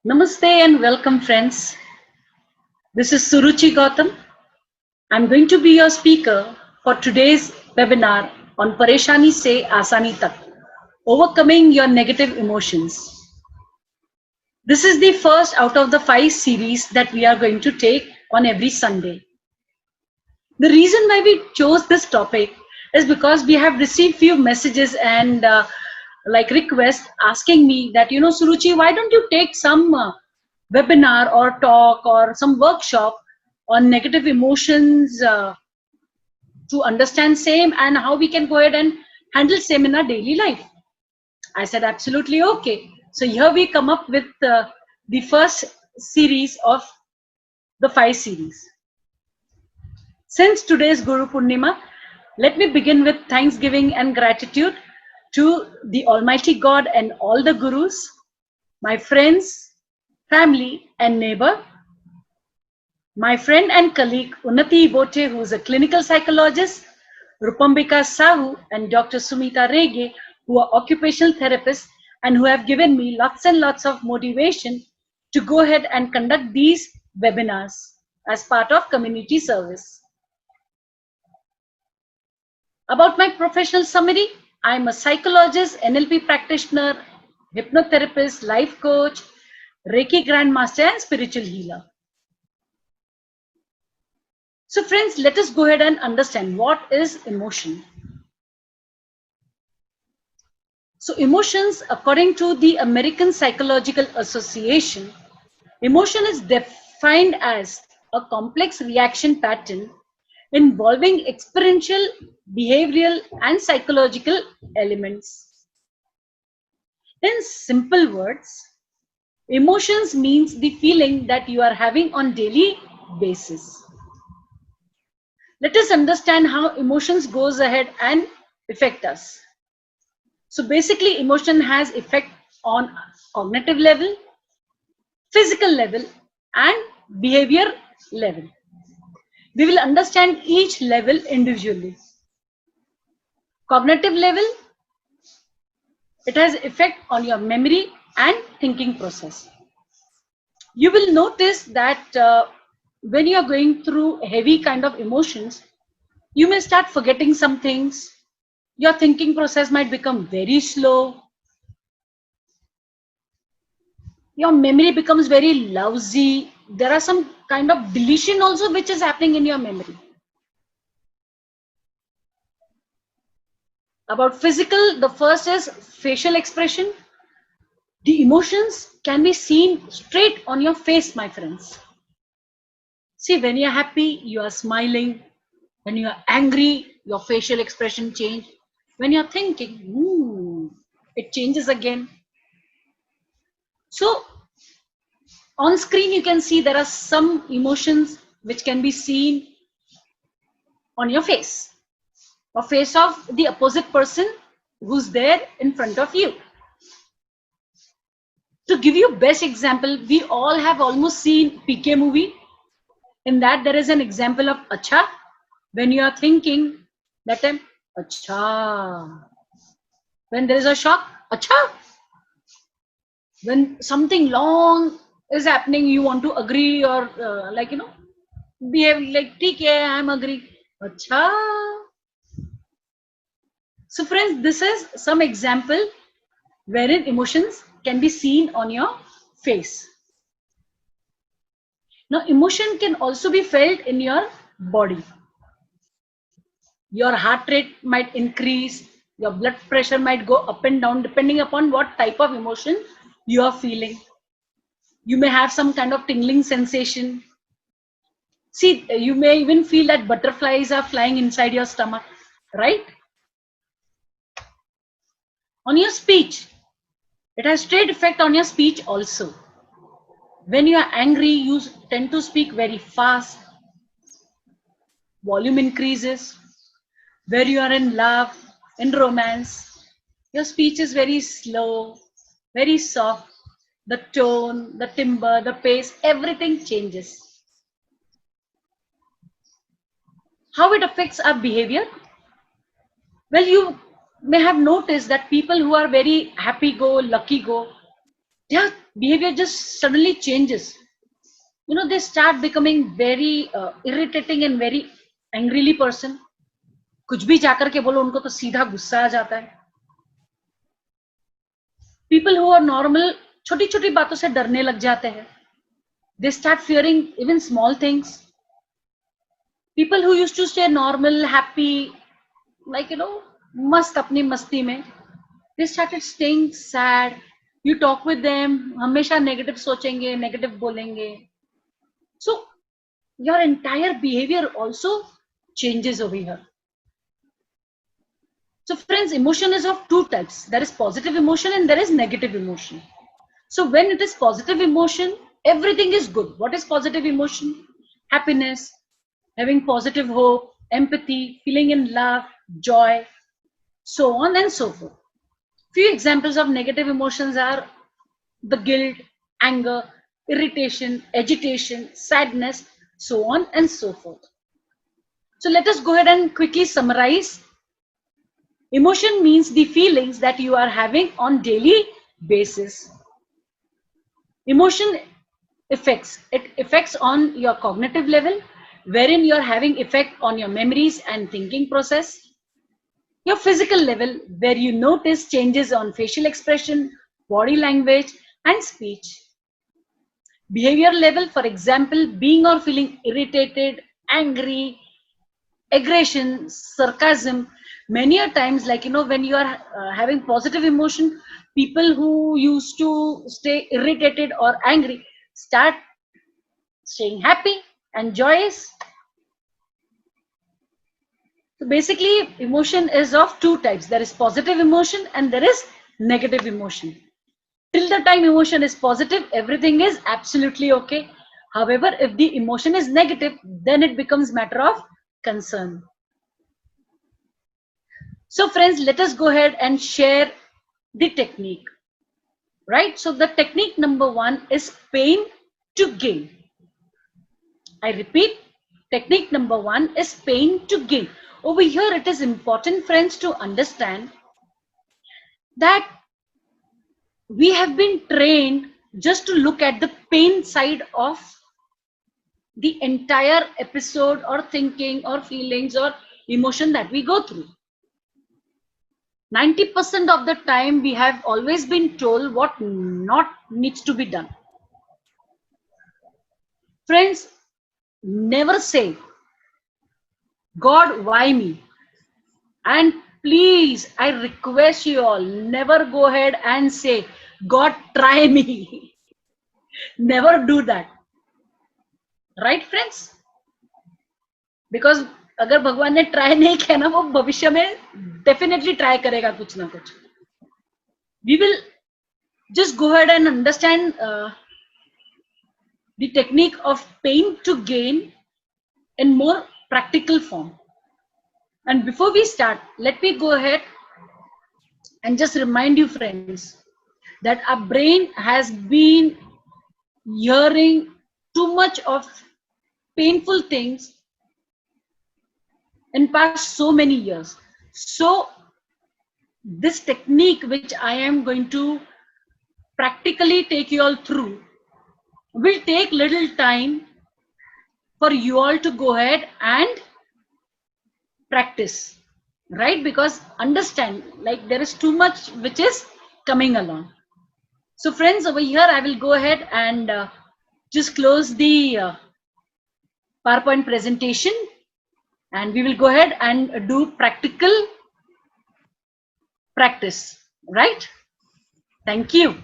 Namaste and welcome, friends. This is Suruchii Gautam. I'm going to be your speaker for today's webinar on Pareshaani se Asaani tak, overcoming your negative emotions. This is the first out of the 5 series that we are going to take on every Sunday. The reason why we chose this topic is because we have received few messages and requests asking me that, Suruchi, why don't you take some webinar or talk or some workshop on negative emotions to understand same and how we can go ahead and handle same in our daily life. I said absolutely okay. So here we come up with the first series of the 5 series. Since today's Guru Purnima, let me begin with thanksgiving and gratitude to the Almighty God and all the Gurus, my friends, family and neighbor, my friend and colleague Unnati Bote, who is a clinical psychologist, Rupambika Sahu and Dr. Sumita Rege, who are occupational therapists and who have given me lots and lots of motivation to go ahead and conduct these webinars as part of community service. About my professional summary, I'm a psychologist, NLP practitioner, hypnotherapist, life coach, Reiki grandmaster and spiritual healer. So friends, let us go ahead and understand what is emotion. So emotions, according to the American Psychological Association, emotion is defined as a complex reaction pattern involving experiential, behavioral and psychological elements. In simple words, emotions means the feeling that you are having on daily basis. Let us understand how emotions goes ahead and affect us. So basically emotion has effect on cognitive level, physical level and behavior level. We will understand each level individually. Cognitive level, it has effect on your memory and thinking process. You will notice that when you are going through heavy kind of emotions, you may start forgetting some things. Your thinking process might become very slow. Your memory becomes very lousy. There are some kind of deletion also which is happening in your memory. About physical, the first is facial expression. The emotions can be seen straight on your face, my friends. See, when you're happy, you are smiling. When you are angry, your facial expression change. When you're thinking, it changes again. So, on screen, you can see there are some emotions which can be seen on your face or face of the opposite person who's there in front of you. To give you best example, we all have almost seen PK movie. In that there is an example of acha. When you are thinking that time, acha. When there is a shock, acha. When something long is happening, you want to agree or behave like TK, I'm agree. Acha. So friends, this is some example wherein emotions can be seen on your face. Now, emotion can also be felt in your body. Your heart rate might increase, your blood pressure might go up and down depending upon what type of emotion you are feeling. You may have some kind of tingling sensation. See, you may even feel that butterflies are flying inside your stomach, right? On your speech, it has straight effect on your speech also. When you are angry, you tend to speak very fast. Volume increases. Where you are in love, in romance, your speech is very slow, very soft. The tone, the timbre, the pace, everything changes. How it affects our behavior? Well, you may have noticed that people who are very happy go, lucky go, they are behavior just suddenly changes. They start becoming very irritating and very angrily person. कुछ भी जाकर के बोलो उनको तो सीधा गुस्सा आ जाता है. People who are normal छोटी छोटी बातों से डरने लग जाते हैं. They start fearing even small things. People who used to stay normal, happy, like मस्त अपनी मस्ती में, they started staying sad. You talk with them, हमेशा negative सोचेंगे, negative बोलेंगे. So your entire behavior also changes over here. So friends, emotion is of two types. There is positive emotion and there is negative emotion. So when it is positive emotion, everything is good. What is positive emotion? Happiness, having positive hope, empathy, feeling in love, joy, so on and so forth. Few examples of negative emotions are the guilt, anger, irritation, agitation, sadness, so on and so forth. So let us go ahead and quickly summarize. Emotion means the feelings that you are having on daily basis. Emotion affects on your cognitive level, wherein you are having effect on your memories and thinking process. Your physical level, where you notice changes on facial expression, body language, and speech. Behavior level, for example, being or feeling irritated, angry, aggression, sarcasm. Many a times, like when you are having positive emotion, people who used to stay irritated or angry start staying happy and joyous. So basically, emotion is of two types. There is positive emotion and there is negative emotion. Till the time emotion is positive, everything is absolutely okay. However, if the emotion is negative, then it becomes matter of concern. So friends, let us go ahead and share the technique, right? So the technique number one is pain to gain. I repeat, technique number one is pain to gain. Over here, it is important, friends, to understand that we have been trained just to look at the pain side of the entire episode or thinking or feelings or emotion that we go through. 90% of the time we have always been told what not needs to be done. Friends, never say, God, why me? And please, I request you all, never go ahead and say, God, try me. Never do that. Right, friends? Because अगर भगवान ने try नहीं किया ना, वो भविष्य में definitely try करेगा कुछ ना कुछ. We will just go ahead and understand the technique of pain to gain in more practical form. And before we start, let me go ahead and just remind you, friends, that our brain has been hearing too much of painful things in past so many years. So this technique which I am going to practically take you all through will take little time for you all to go ahead and practice, right? Because understand, like there is too much which is coming along. So friends, over here I will go ahead and just close the PowerPoint presentation, and we will go ahead and do practical practice, right? Thank you.